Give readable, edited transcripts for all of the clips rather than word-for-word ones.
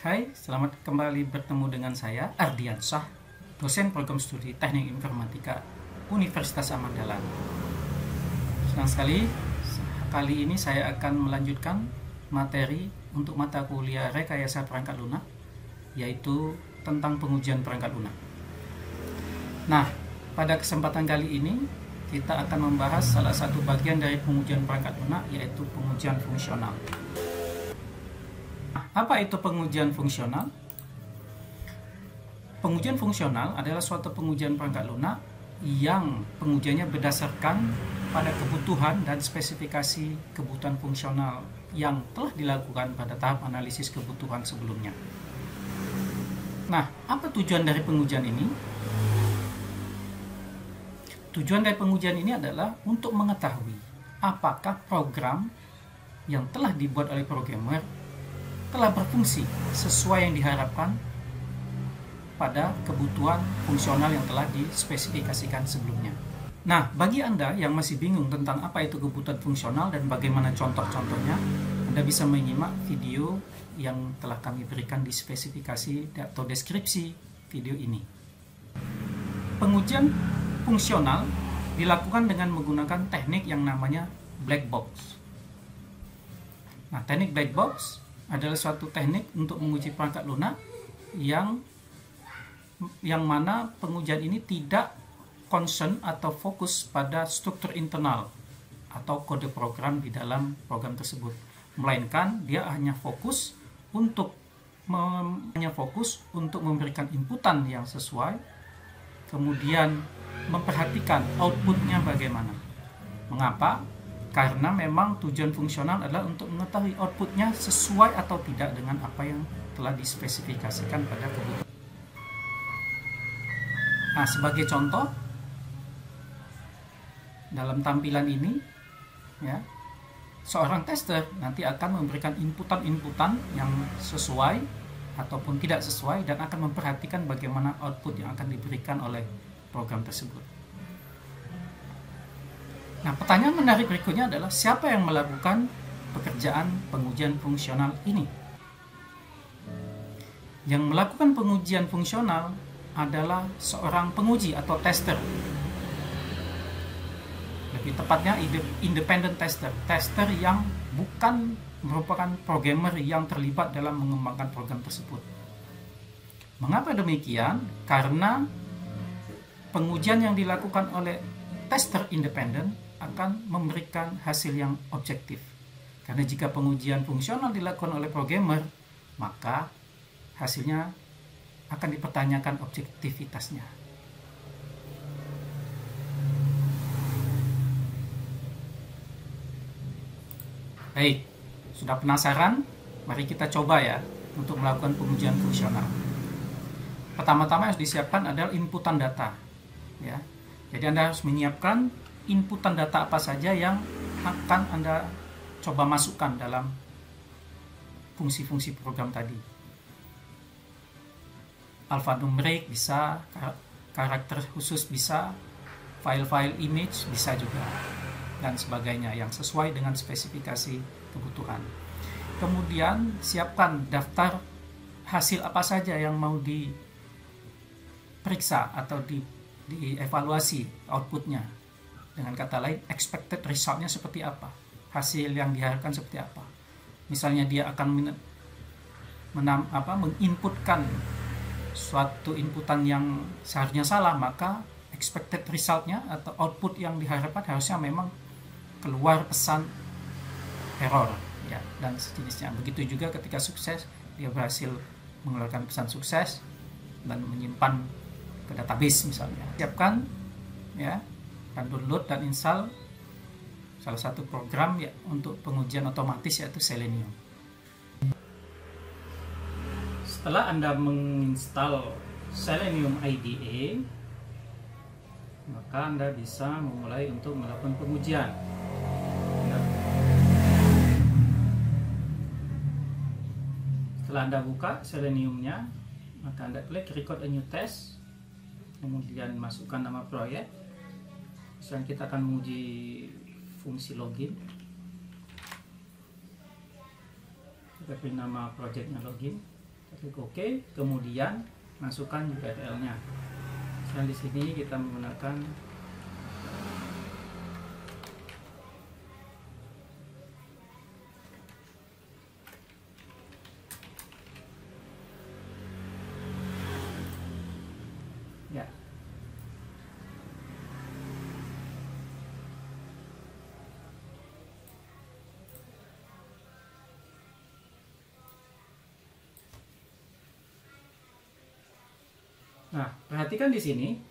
Hai, selamat kembali bertemu dengan saya, Ardiansyah, dosen program studi Teknik Informatika Universitas Ahmad Dahlan. Senang sekali, kali ini saya akan melanjutkan materi untuk mata kuliah Rekayasa Perangkat Lunak, yaitu tentang pengujian perangkat lunak. Nah, pada kesempatan kali ini, kita akan membahas salah satu bagian dari pengujian perangkat lunak, yaitu pengujian fungsional. Apa itu pengujian fungsional? Pengujian fungsional adalah suatu pengujian perangkat lunak yang pengujiannya berdasarkan pada kebutuhan dan spesifikasi kebutuhan fungsional yang telah dilakukan pada tahap analisis kebutuhan sebelumnya. Nah, apa tujuan dari pengujian ini? Tujuan dari pengujian ini adalah untuk mengetahui apakah program yang telah dibuat oleh programmer telah berfungsi sesuai yang diharapkan pada kebutuhan fungsional yang telah dispesifikasikan sebelumnya. Nah, bagi Anda yang masih bingung tentang apa itu kebutuhan fungsional dan bagaimana contoh-contohnya, Anda bisa menyimak video yang telah kami berikan di spesifikasi atau deskripsi video ini. Pengujian fungsional dilakukan dengan menggunakan teknik yang namanya black box. Nah, teknik black box adalah suatu teknik untuk menguji perangkat lunak yang mana pengujian ini tidak concern atau fokus pada struktur internal atau kode program di dalam program tersebut, melainkan dia hanya fokus untuk memberikan inputan yang sesuai, kemudian memperhatikan outputnya bagaimana. Mengapa? Karena memang tujuan fungsional adalah untuk mengetahui outputnya sesuai atau tidak dengan apa yang telah dispesifikasikan pada kebutuhan. Nah, sebagai contoh, dalam tampilan ini, ya, seorang tester nanti akan memberikan inputan-inputan yang sesuai ataupun tidak sesuai dan akan memperhatikan bagaimana output yang akan diberikan oleh program tersebut. Nah, pertanyaan menarik berikutnya adalah siapa yang melakukan pekerjaan pengujian fungsional ini? Yang melakukan pengujian fungsional adalah seorang penguji atau tester. Lebih tepatnya independent tester, tester yang bukan merupakan programmer yang terlibat dalam mengembangkan program tersebut. Mengapa demikian? Karena pengujian yang dilakukan oleh tester independen akan memberikan hasil yang objektif. Karena jika pengujian fungsional dilakukan oleh programmer, maka hasilnya akan dipertanyakan objektivitasnya. Baik, sudah penasaran? Mari kita coba ya untuk melakukan pengujian fungsional. Pertama-tama yang harus disiapkan adalah inputan data. Ya, jadi Anda harus menyiapkan inputan data apa saja yang akan Anda coba masukkan dalam fungsi-fungsi program tadi. Alphanumerik bisa, karakter khusus bisa, file-file image bisa juga, dan sebagainya yang sesuai dengan spesifikasi kebutuhan. Kemudian siapkan daftar hasil apa saja yang mau diperiksa atau dievaluasi outputnya. Dengan kata lain, expected resultnya seperti apa, hasil yang diharapkan seperti apa. Misalnya dia akan menginputkan suatu inputan yang seharusnya salah, maka expected resultnya atau output yang diharapkan harusnya memang keluar pesan error, ya, dan sejenisnya. Begitu juga ketika sukses, dia berhasil mengeluarkan pesan sukses dan menyimpan ke database misalnya. Siapkan, ya, dan download dan install salah satu program ya untuk pengujian otomatis, yaitu Selenium. Setelah Anda menginstal Selenium IDE, maka Anda bisa memulai untuk melakukan pengujian. Setelah Anda buka Seleniumnya, maka Anda klik record a new test, kemudian masukkan nama proyek. Sekarang kita akan menguji fungsi login. Kita beri nama projectnya login. Klik OK, kemudian masukkan URL-nya. Nah, di sini kita menggunakan ya. Nah, perhatikan di sini.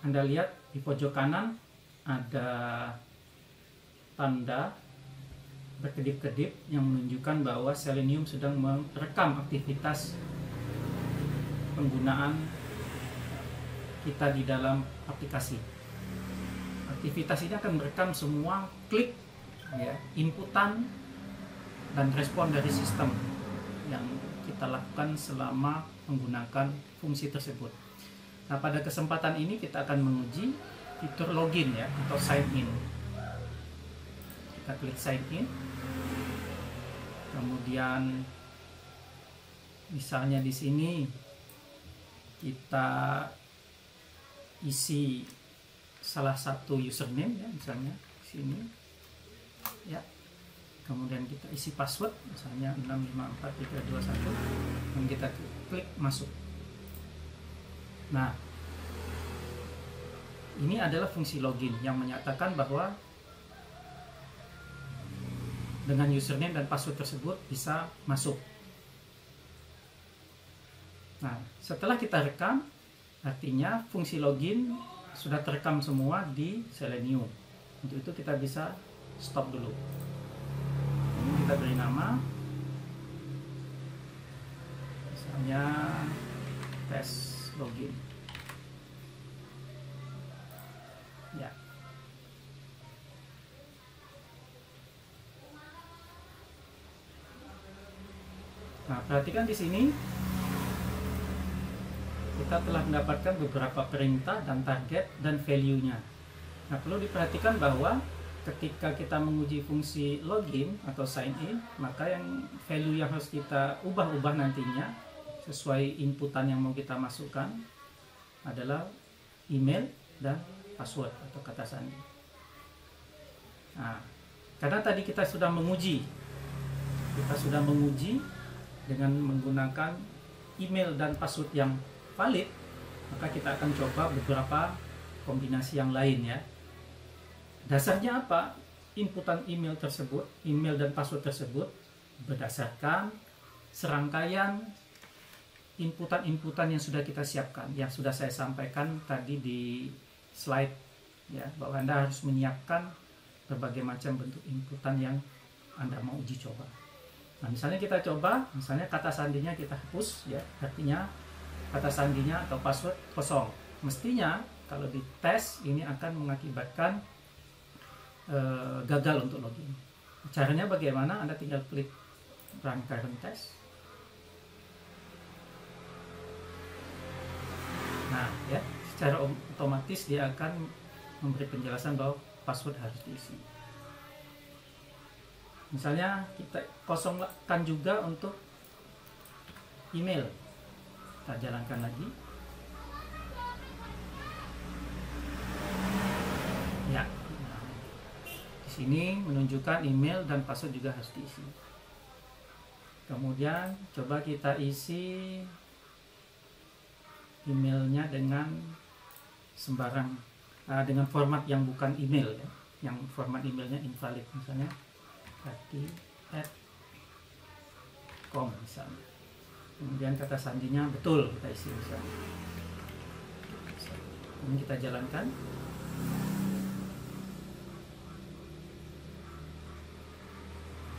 Anda lihat di pojok kanan ada tanda berkedip-kedip yang menunjukkan bahwa Selenium sedang merekam aktivitas penggunaan kita di dalam aplikasi. Aktivitas ini akan merekam semua klik, ya, inputan dan respon dari sistem yang kita lakukan selama menggunakan fungsi tersebut. Nah, pada kesempatan ini kita akan menguji fitur login, ya, atau sign in. Kita klik sign in. Kemudian misalnya di sini kita isi salah satu username, ya, misalnya di sini, ya. Kemudian kita isi password, misalnya 654321, dan kita klik masuk. Nah, ini adalah fungsi login yang menyatakan bahwa dengan username dan password tersebut bisa masuk. Nah, setelah kita rekam, artinya fungsi login sudah terekam semua di Selenium. Untuk itu kita bisa stop dulu. Ini kita beri nama, misalnya tes login, ya. Nah, perhatikan di sini kita telah mendapatkan beberapa perintah dan target dan value-nya. Nah, perlu diperhatikan bahwa ketika kita menguji fungsi login atau sign in, maka yang value yang harus kita ubah-ubah nantinya sesuai inputan yang mau kita masukkan adalah email dan password atau kata sandi. Nah, karena tadi kita sudah menguji dengan menggunakan email dan password yang valid, maka kita akan coba beberapa kombinasi yang lain, ya. Dasarnya apa? Inputan email tersebut, email dan password tersebut berdasarkan serangkaian inputan-inputan yang sudah kita siapkan, yang sudah saya sampaikan tadi di slide, ya, bahwa Anda harus menyiapkan berbagai macam bentuk inputan yang Anda mau uji coba. Nah, misalnya kita coba, misalnya kata sandinya kita hapus, ya, artinya kata sandinya atau password kosong. Mestinya kalau di tes ini akan mengakibatkan gagal untuk login. Caranya bagaimana? Anda tinggal klik run current test. Nah, ya, secara otomatis dia akan memberi penjelasan bahwa password harus diisi. Misalnya kita kosongkan juga untuk email. Kita jalankan lagi. Ya. Di sini menunjukkan email dan password juga harus diisi. Kemudian coba kita isi emailnya dengan sembarang, dengan format yang bukan email, ya, yang format emailnya invalid, misalnya @com misalnya. Kemudian kata sandinya betul kita isi misalnya. Ini kita jalankan.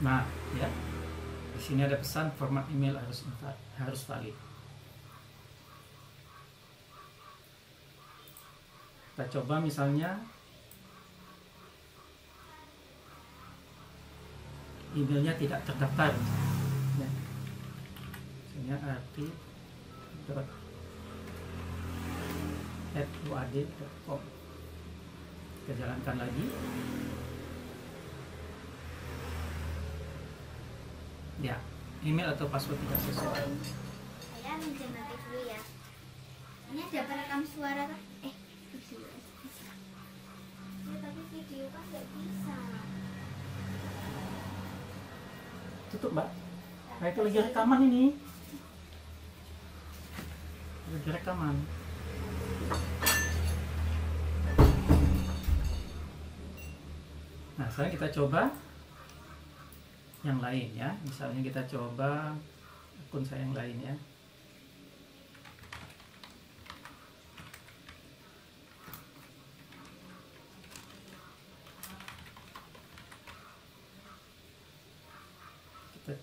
Nah, ya, di sini ada pesan format email harus valid. Kita coba misalnya emailnya tidak terdaftar, ya. Misalnya arti.uad.com. Kita jalankan lagi. Ya, email atau password tidak sesuai. Saya minta mati dulu ya. Ini ada perekam suara kan? Video bisa. Ya, tapi video kan nggak bisa. Tutup, Mbak. Nah, itu lagi rekaman ini. Lagi rekaman. Nah, sekarang kita coba yang lain ya. Misalnya kita coba akun saya yang lain ya. Kita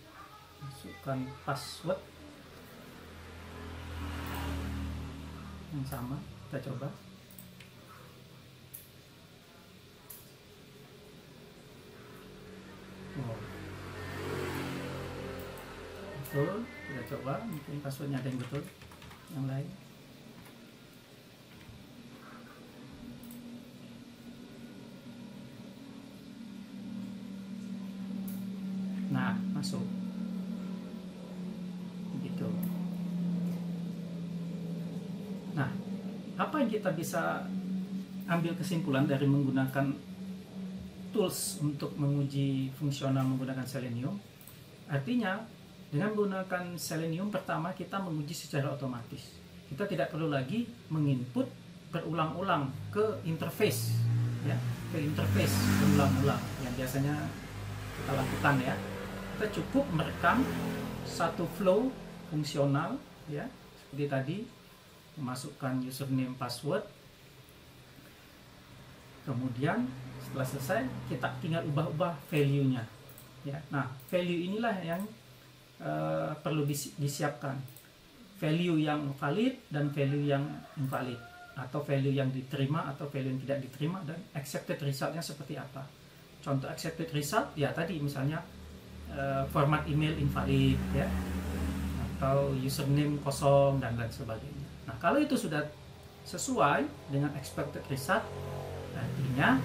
masukkan password yang sama, kita coba. Betul, kita coba, mungkin passwordnya ada yang betul, yang lain. Nah, masuk. Begitu. Nah, apa yang kita bisa ambil kesimpulan dari menggunakan tools untuk menguji fungsional menggunakan Selenium? Artinya, dengan menggunakan Selenium, pertama kita menguji secara otomatis. Kita tidak perlu lagi menginput berulang-ulang ke interface, ya, ke interface berulang-ulang yang biasanya kita lakukan ya. Kita cukup merekam satu flow fungsional, ya, seperti tadi, memasukkan username, password. Kemudian setelah selesai kita tinggal ubah-ubah value-nya, ya. Nah, value inilah yang perlu disiapkan, value yang valid dan value yang invalid, atau value yang diterima atau value yang tidak diterima, dan accepted resultnya seperti apa. Contoh accepted result ya tadi misalnya format email invalid ya, atau username kosong dan lain sebagainya. Nah, kalau itu sudah sesuai dengan expected result, artinya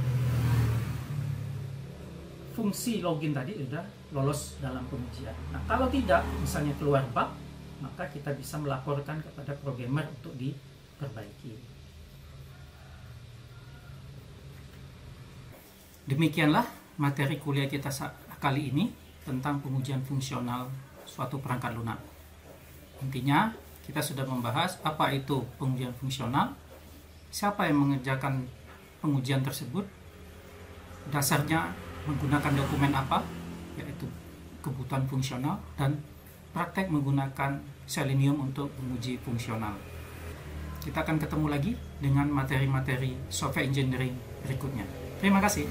fungsi login tadi sudah lolos dalam pengujian. Nah, kalau tidak, misalnya keluar bug, maka kita bisa melaporkan kepada programmer untuk diperbaiki. Demikianlah materi kuliah kita kali ini tentang pengujian fungsional suatu perangkat lunak. Intinya, kita sudah membahas apa itu pengujian fungsional, siapa yang mengerjakan pengujian tersebut, dasarnya menggunakan dokumen apa, yaitu kebutuhan fungsional, dan praktek menggunakan Selenium untuk menguji fungsional. Kita akan ketemu lagi dengan materi-materi software engineering berikutnya. Terima kasih.